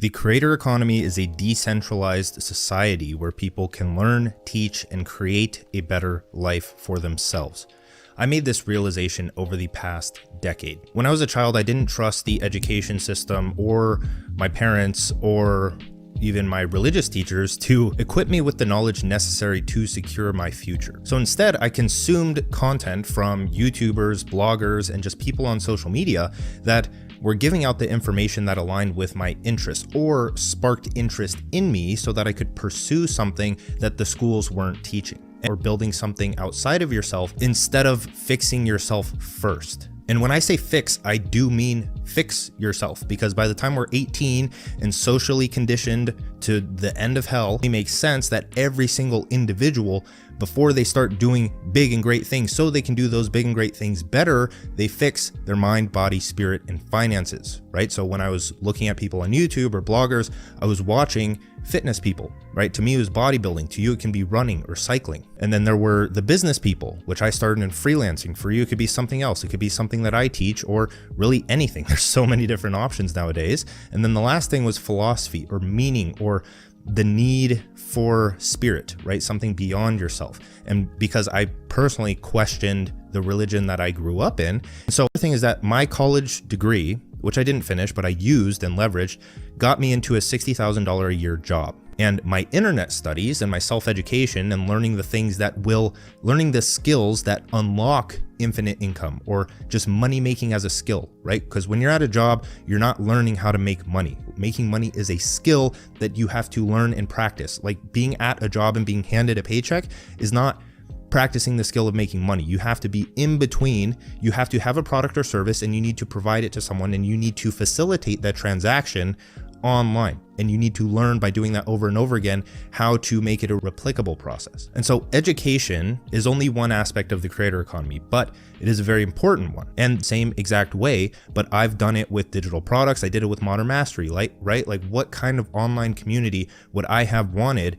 The creator economy is a decentralized society where people can learn, teach, and create a better life for themselves. I made this realization over the past decade. When I was a child, I didn't trust the education system or my parents or even my religious teachers to equip me with the knowledge necessary to secure my future. So instead, I consumed content from YouTubers, bloggers, and just people on social media that were giving out the information that aligned with my interests or sparked interest in me so that I could pursue something that the schools weren't teaching, or building something outside of yourself instead of fixing yourself first. And when I say fix, I do mean fix yourself, because by the time we're 18 and socially conditioned to the end of hell, it makes sense that every single individual, before they start doing big and great things so they can do those big and great things better, they fix their mind, body, spirit, and finances, right? So when I was looking at people on YouTube or bloggers, I was watching fitness people, right? To me, it was bodybuilding. To you, it can be running or cycling. And then there were the business people, which I started in freelancing. For you, it could be something else. It could be something that I teach, or really anything. There's so many different options nowadays. And then the last thing was philosophy or meaning, or the need for spirit, right? Something beyond yourself. And because I personally questioned the religion that I grew up in. So the thing is that my college degree, which I didn't finish, but I used and leveraged, got me into a $60,000 a year job. And my internet studies and my self-education and learning the skills that unlock infinite income, or just money making as a skill, right? Because when you're at a job, you're not learning how to make money. Making money is a skill that you have to learn and practice. Like being at a job and being handed a paycheck is not practicing the skill of making money. You have to be in between. You have to have a product or service, and you need to provide it to someone, and you need to facilitate that transaction online. And you need to learn by doing that over and over again how to make it a replicable process. And so education is only one aspect of the creator economy, but it is a very important one. And same exact way, but I've done it with digital products. I did it with Modern Mastery, right? Like what kind of online community would I have wanted,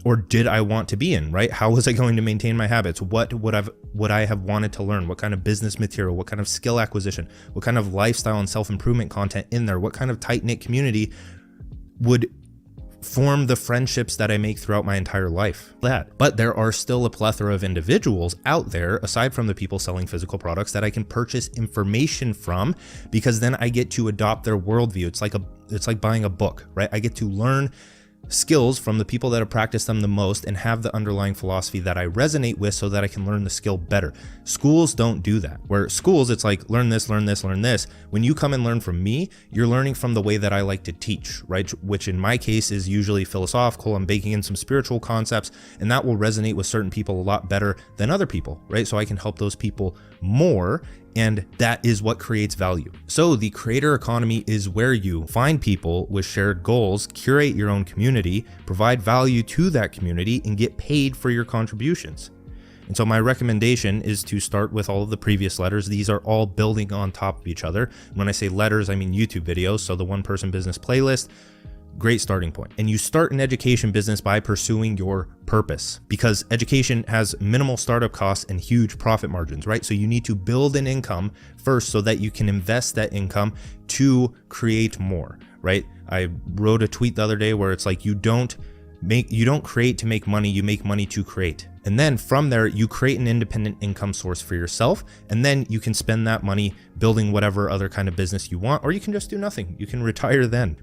or did I want to be in, right? How was I going to maintain my habits? What would I have wanted to learn? What kind of business material? What kind of skill acquisition? What kind of lifestyle and self-improvement content in there? What kind of tight-knit community would form the friendships that I make throughout my entire life? But there are still a plethora of individuals out there, aside from the people selling physical products, that I can purchase information from, because then I get to adopt their worldview. It's like buying a book, right? I get to learn skills from the people that have practiced them the most and have the underlying philosophy that I resonate with, so that I can learn the skill better. Schools don't do that. Where schools, it's like learn this, learn this, learn this. When you come and learn from me, you're learning from the way that I like to teach, right? Which in my case is usually philosophical. I'm baking in some spiritual concepts, and that will resonate with certain people a lot better than other people, right? So I can help those people more, and that is what creates value. So the creator economy is where you find people with shared goals, curate your own community, provide value to that community, and get paid for your contributions. And so my recommendation is to start with all of the previous letters. These are all building on top of each other. When I say letters, I mean YouTube videos. So the One Person Business playlist, great starting point. And you start an education business by pursuing your purpose, because education has minimal startup costs and huge profit margins, right? So you need to build an income first so that you can invest that income to create more, right? I wrote a tweet the other day where it's like, you don't create to make money, you make money to create. And then from there, you create an independent income source for yourself, and then you can spend that money building whatever other kind of business you want, or you can just do nothing. You can retire then.